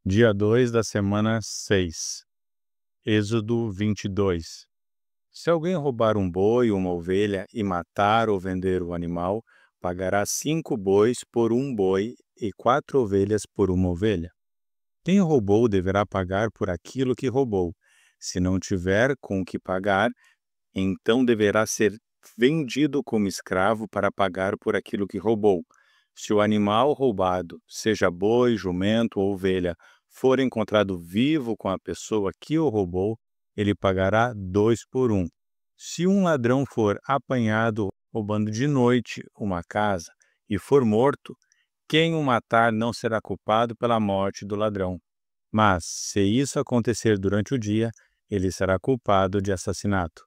Dia 2 da semana 6. Êxodo 22. Se alguém roubar um boi ou uma ovelha e matar ou vender o animal, pagará 5 bois por um boi e 4 ovelhas por uma ovelha. Quem roubou deverá pagar por aquilo que roubou. Se não tiver com o que pagar, então deverá ser vendido como escravo para pagar por aquilo que roubou. Se o animal roubado, seja boi, jumento ou ovelha, for encontrado vivo com a pessoa que o roubou, ele pagará 2 por 1. Se um ladrão for apanhado roubando de noite uma casa e for morto, quem o matar não será culpado pela morte do ladrão. Mas, se isso acontecer durante o dia, ele será culpado de assassinato.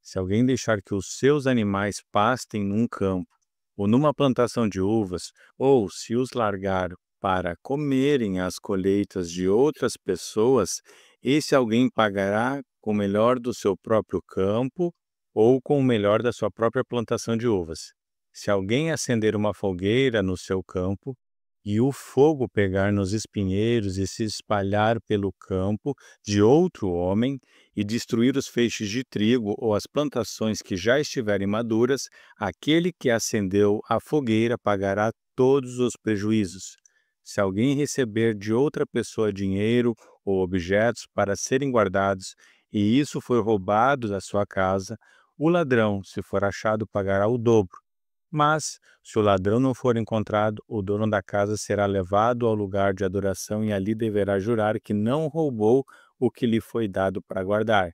Se alguém deixar que os seus animais pastem num campo, ou numa plantação de uvas, ou se os largar para comerem as colheitas de outras pessoas, esse alguém pagará com o melhor do seu próprio campo ou com o melhor da sua própria plantação de uvas. Se alguém acender uma fogueira no seu campo, e o fogo pegar nos espinheiros e se espalhar pelo campo de outro homem, e destruir os feixes de trigo ou as plantações que já estiverem maduras, aquele que acendeu a fogueira pagará todos os prejuízos. Se alguém receber de outra pessoa dinheiro ou objetos para serem guardados, e isso for roubado da sua casa, o ladrão, se for achado, pagará o dobro. Mas, se o ladrão não for encontrado, o dono da casa será levado ao lugar de adoração e ali deverá jurar que não roubou o que lhe foi dado para guardar.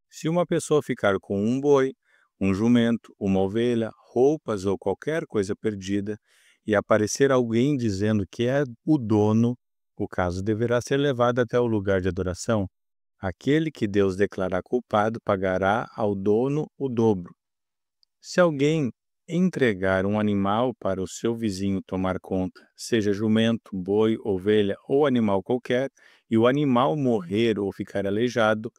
Se uma pessoa ficar com um boi, um jumento, uma ovelha, roupas ou qualquer coisa perdida, e aparecer alguém dizendo que é o dono, o caso deverá ser levado até o lugar de adoração. Aquele que Deus declarar culpado pagará ao dono o dobro. Se alguém entregar um animal para o seu vizinho tomar conta, seja jumento, boi, ovelha ou animal qualquer, e o animal morrer ou ficar aleijado,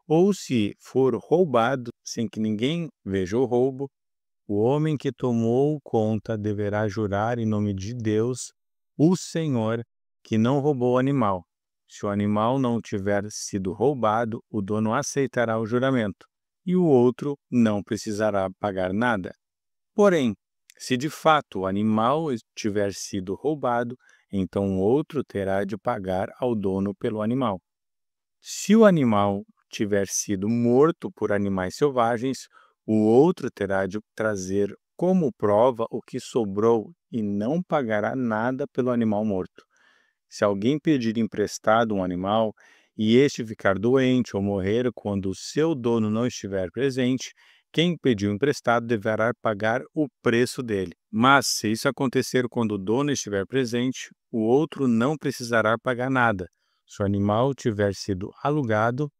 ou se for roubado sem que ninguém veja o roubo, o homem que tomou conta deverá jurar em nome de Deus, o Senhor, que não roubou o animal. Se o animal não tiver sido roubado, o dono aceitará o juramento, e o outro não precisará pagar nada. Porém, se de fato o animal tiver sido roubado, então o outro terá de pagar ao dono pelo animal. Se o animal tiver sido morto por animais selvagens, o outro terá de trazer como prova o que sobrou e não pagará nada pelo animal morto. Se alguém pedir emprestado um animal e este ficar doente ou morrer quando o seu dono não estiver presente, quem pediu emprestado deverá pagar o preço dele. Mas, se isso acontecer quando o dono estiver presente, o outro não precisará pagar nada. Se o animal tiver sido alugado,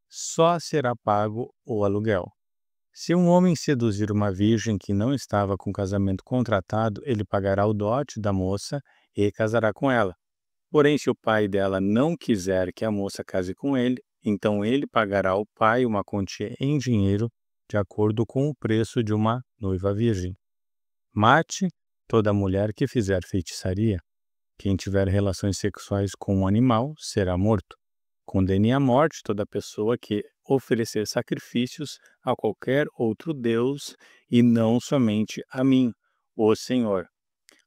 só será pago o aluguel. Se um homem seduzir uma virgem que não estava com casamento contratado, ele pagará o dote da moça e casará com ela. Porém, se o pai dela não quiser que a moça case com ele, então ele pagará ao pai uma quantia em dinheiro de acordo com o preço de uma noiva virgem. Mate toda mulher que fizer feitiçaria. Quem tiver relações sexuais com um animal será morto. Condene à morte toda pessoa que oferecer sacrifícios a qualquer outro Deus e não somente a mim, o Senhor.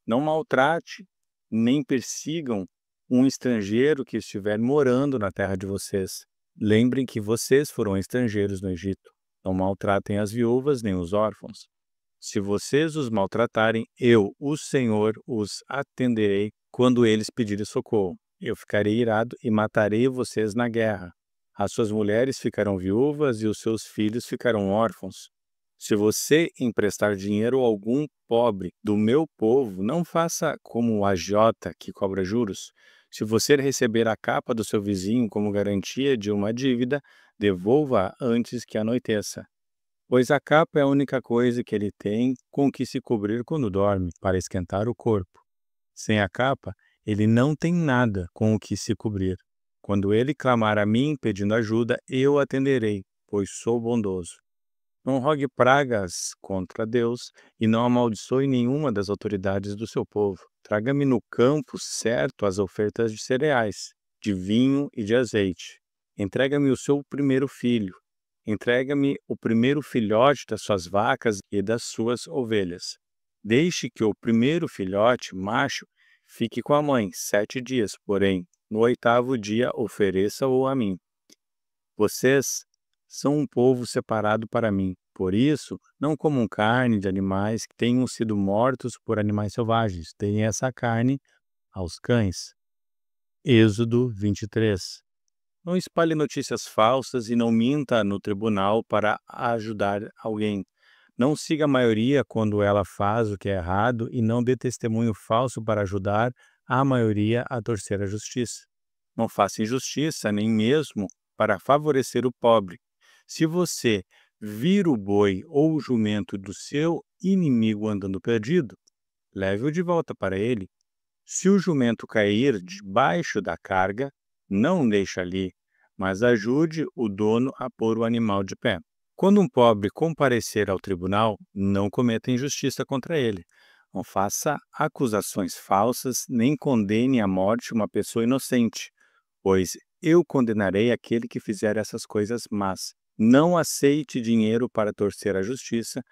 Não maltrate, nem persigam um estrangeiro que estiver morando na terra de vocês. Lembrem que vocês foram estrangeiros no Egito. Não maltratem as viúvas nem os órfãos. Se vocês os maltratarem, eu, o Senhor, os atenderei quando eles pedirem socorro. Eu ficarei irado e matarei vocês na guerra. As suas mulheres ficarão viúvas e os seus filhos ficarão órfãos. Se você emprestar dinheiro a algum pobre do meu povo, não faça como o agiota que cobra juros. Se você receber a capa do seu vizinho como garantia de uma dívida, devolva-a antes que anoiteça. Pois a capa é a única coisa que ele tem com que se cobrir quando dorme, para esquentar o corpo. Sem a capa, ele não tem nada com o que se cobrir. Quando ele clamar a mim pedindo ajuda, eu atenderei, pois sou bondoso. Não rogue pragas contra Deus e não amaldiçoe nenhuma das autoridades do seu povo. Traga-me no campo certo as ofertas de cereais. de vinho e de azeite. Entrega-me o seu primeiro filho. Entrega-me o primeiro filhote das suas vacas e das suas ovelhas. Deixe que o primeiro filhote, macho, fique com a mãe 7 dias, porém, no 8º dia ofereça-o a mim. Vocês são um povo separado para mim. Por isso, não comam carne de animais que tenham sido mortos por animais selvagens. Deem essa carne aos cães. Êxodo 23. Não espalhe notícias falsas e não minta no tribunal para ajudar alguém. Não siga a maioria quando ela faz o que é errado e não dê testemunho falso para ajudar a maioria a torcer a justiça. Não faça injustiça, nem mesmo para favorecer o pobre. Se você vir o boi ou o jumento do seu inimigo andando perdido, leve-o de volta para ele. Se o jumento cair debaixo da carga, não o deixe ali, mas ajude o dono a pôr o animal de pé. Quando um pobre comparecer ao tribunal, não cometa injustiça contra ele. Não faça acusações falsas, nem condene à morte uma pessoa inocente, pois eu condenarei aquele que fizer essas coisas más. Não aceite dinheiro para torcer a justiça,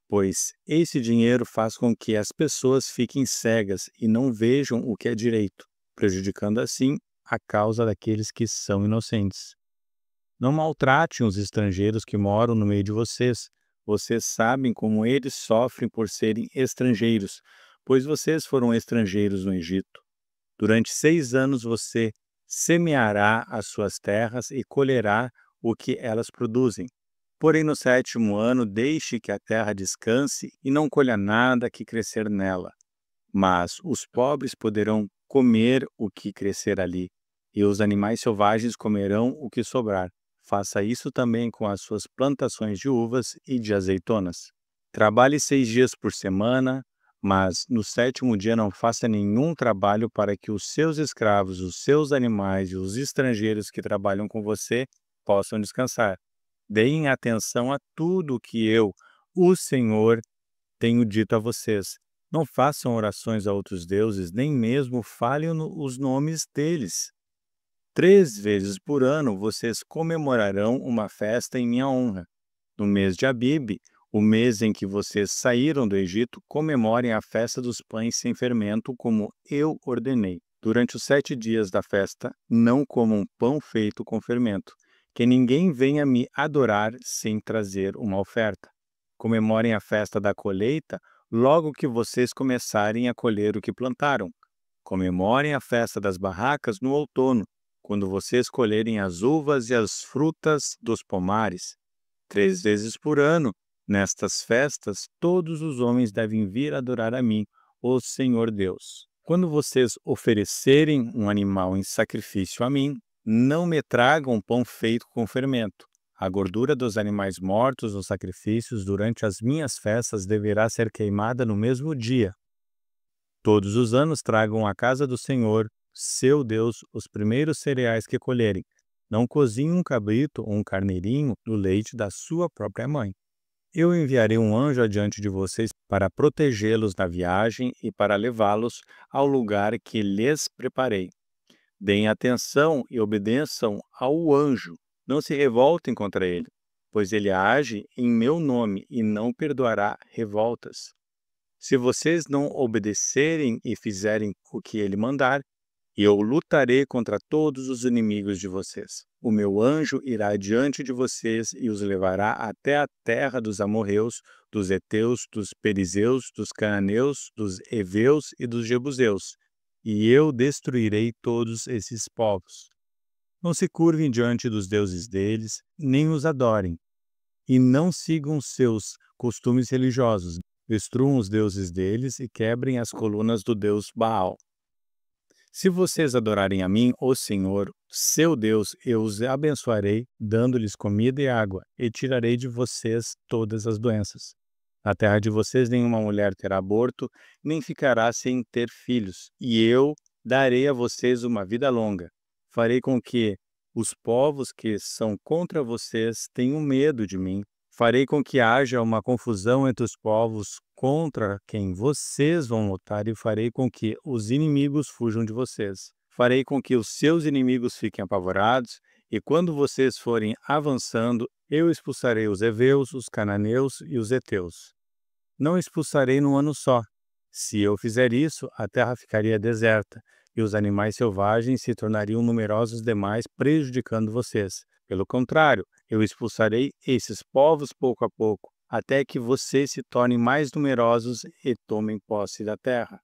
pois esse dinheiro faz com que as pessoas fiquem cegas e não vejam o que é direito, prejudicando assim a causa daqueles que são inocentes. Não maltratem os estrangeiros que moram no meio de vocês. Vocês sabem como eles sofrem por serem estrangeiros, pois vocês foram estrangeiros no Egito. Durante 6 anos você semeará as suas terras e colherá o que elas produzem. Porém, no 7º ano, deixe que a terra descanse e não colha nada que crescer nela. Mas os pobres poderão comer o que crescer ali, e os animais selvagens comerão o que sobrar. Faça isso também com as suas plantações de uvas e de azeitonas. Trabalhe 6 dias por semana, mas no 7º dia não faça nenhum trabalho para que os seus escravos, os seus animais e os estrangeiros que trabalham com você possam descansar. Deem atenção a tudo o que eu, o Senhor, tenho dito a vocês. Não façam orações a outros deuses, nem mesmo falem os nomes deles. 3 vezes por ano vocês comemorarão uma festa em minha honra. No mês de Abibe, o mês em que vocês saíram do Egito, comemorem a festa dos pães sem fermento, como eu ordenei. Durante os 7 dias da festa, não comam pão feito com fermento. Que ninguém venha me adorar sem trazer uma oferta. Comemorem a festa da colheita logo que vocês começarem a colher o que plantaram. Comemorem a festa das barracas no outono, quando vocês colherem as uvas e as frutas dos pomares. 3 vezes por ano, nestas festas, todos os homens devem vir adorar a mim, o Senhor Deus. Quando vocês oferecerem um animal em sacrifício a mim, não me tragam pão feito com fermento. A gordura dos animais mortos nos sacrifícios durante as minhas festas deverá ser queimada no mesmo dia. Todos os anos tragam à casa do Senhor, seu Deus, os primeiros cereais que colherem. Não cozinhem um cabrito ou um carneirinho no leite da sua própria mãe. Eu enviarei um anjo adiante de vocês para protegê-los na viagem e para levá-los ao lugar que lhes preparei. Deem atenção e obedeçam ao anjo. Não se revoltem contra ele, pois ele age em meu nome e não perdoará revoltas. Se vocês não obedecerem e fizerem o que ele mandar, eu lutarei contra todos os inimigos de vocês. O meu anjo irá adiante de vocês e os levará até a terra dos amorreus, dos heteus, dos perizeus, dos cananeus, dos heveus e dos jebuseus. E eu destruirei todos esses povos. Não se curvem diante dos deuses deles, nem os adorem. E não sigam seus costumes religiosos. Destruam os deuses deles e quebrem as colunas do deus Baal. Se vocês adorarem a mim, o Senhor, seu Deus, eu os abençoarei, dando-lhes comida e água, e tirarei de vocês todas as doenças. Na terra de vocês nenhuma mulher terá aborto, nem ficará sem ter filhos, e eu darei a vocês uma vida longa. Farei com que os povos que são contra vocês tenham medo de mim. Farei com que haja uma confusão entre os povos contra quem vocês vão lutar e farei com que os inimigos fujam de vocês. Farei com que os seus inimigos fiquem apavorados, e quando vocês forem avançando, eu expulsarei os heveus, os cananeus e os heteus. Não expulsarei num ano só. Se eu fizer isso, a terra ficaria deserta, e os animais selvagens se tornariam numerosos demais, prejudicando vocês. Pelo contrário, eu expulsarei esses povos pouco a pouco, até que vocês se tornem mais numerosos e tomem posse da terra.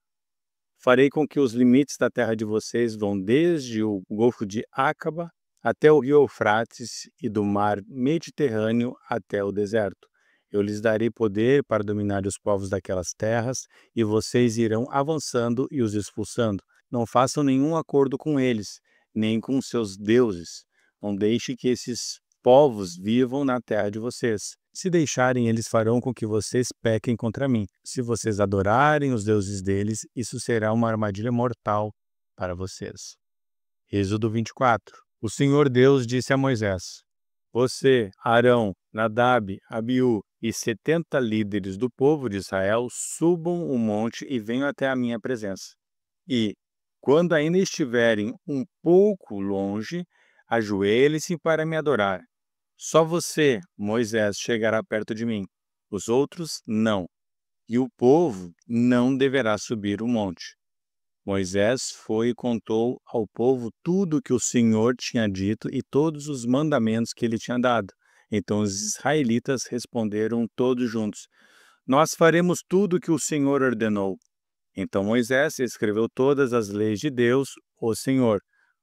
Farei com que os limites da terra de vocês vão desde o Golfo de Acaba até o rio Eufrates e do mar Mediterrâneo até o deserto. Eu lhes darei poder para dominar os povos daquelas terras, e vocês irão avançando e os expulsando. Não façam nenhum acordo com eles, nem com seus deuses. Não deixe que esses povos vivam na terra de vocês. Se deixarem, eles farão com que vocês pequem contra mim. Se vocês adorarem os deuses deles, isso será uma armadilha mortal para vocês. Êxodo 24. O Senhor Deus disse a Moisés: Você, Arão, Nadab, Abiú e 70 líderes do povo de Israel subam o monte e venham até a minha presença. E, quando ainda estiverem um pouco longe, ajoelhem-se para me adorar. Só você, Moisés, chegará perto de mim. Os outros, não. E o povo não deverá subir o monte. Moisés foi e contou ao povo tudo o que o Senhor tinha dito e todos os mandamentos que ele tinha dado. Então os israelitas responderam todos juntos: Nós faremos tudo o que o Senhor ordenou. Então Moisés escreveu todas as leis de Deus, o Senhor.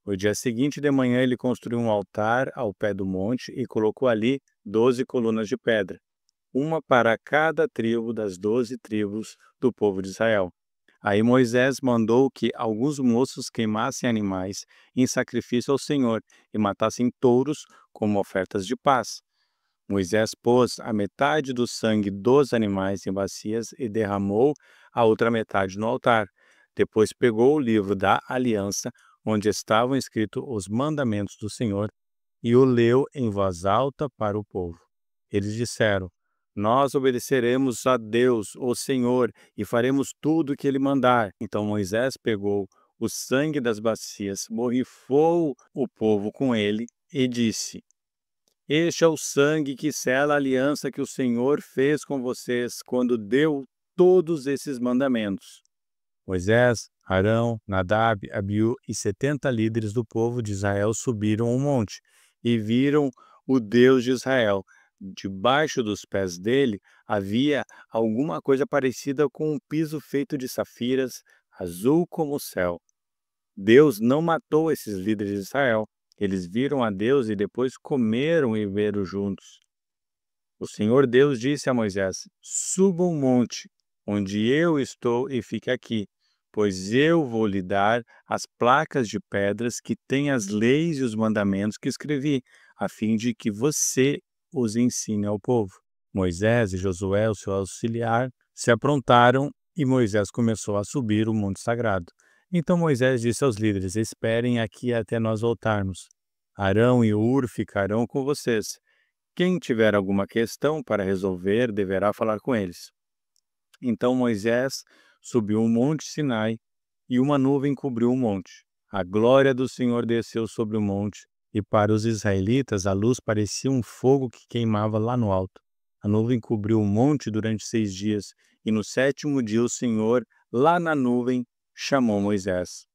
No dia seguinte de manhã ele construiu um altar ao pé do monte e colocou ali 12 colunas de pedra, uma para cada tribo das 12 tribos do povo de Israel. Aí Moisés mandou que alguns moços queimassem animais em sacrifício ao Senhor e matassem touros como ofertas de paz. Moisés pôs a metade do sangue dos animais em bacias e derramou a outra metade no altar. Depois pegou o livro da aliança, onde estavam escritos os mandamentos do Senhor, e o leu em voz alta para o povo. Eles disseram: Nós obedeceremos a Deus, o Senhor, e faremos tudo o que Ele mandar. Então Moisés pegou o sangue das bacias, borrifou o povo com ele e disse: Este é o sangue que sela a aliança que o Senhor fez com vocês quando deu todos esses mandamentos. Moisés, Arão, Nadab, Abiú e 70 líderes do povo de Israel subiram o monte e viram o Deus de Israel. Debaixo dos pés dele havia alguma coisa parecida com um piso feito de safiras, azul como o céu. Deus não matou esses líderes de Israel. Eles viram a Deus e depois comeram e beberam juntos. O Senhor Deus disse a Moisés: Suba o monte, onde eu estou, e fique aqui, pois eu vou lhe dar as placas de pedras que têm as leis e os mandamentos que escrevi, a fim de que você os ensine ao povo. Moisés e Josué, o seu auxiliar, se aprontaram e Moisés começou a subir o monte sagrado. Então Moisés disse aos líderes: Esperem aqui até nós voltarmos. Arão e Hur ficarão com vocês. Quem tiver alguma questão para resolver deverá falar com eles. Então Moisés subiu o monte Sinai e uma nuvem cobriu o monte. A glória do Senhor desceu sobre o monte, e para os israelitas a luz parecia um fogo que queimava lá no alto. A nuvem cobriu o monte durante 6 dias, e no 7º dia o Senhor, lá na nuvem, chamou Moisés.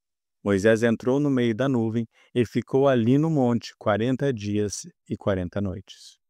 Moisés entrou no meio da nuvem e ficou ali no monte 40 dias e 40 noites.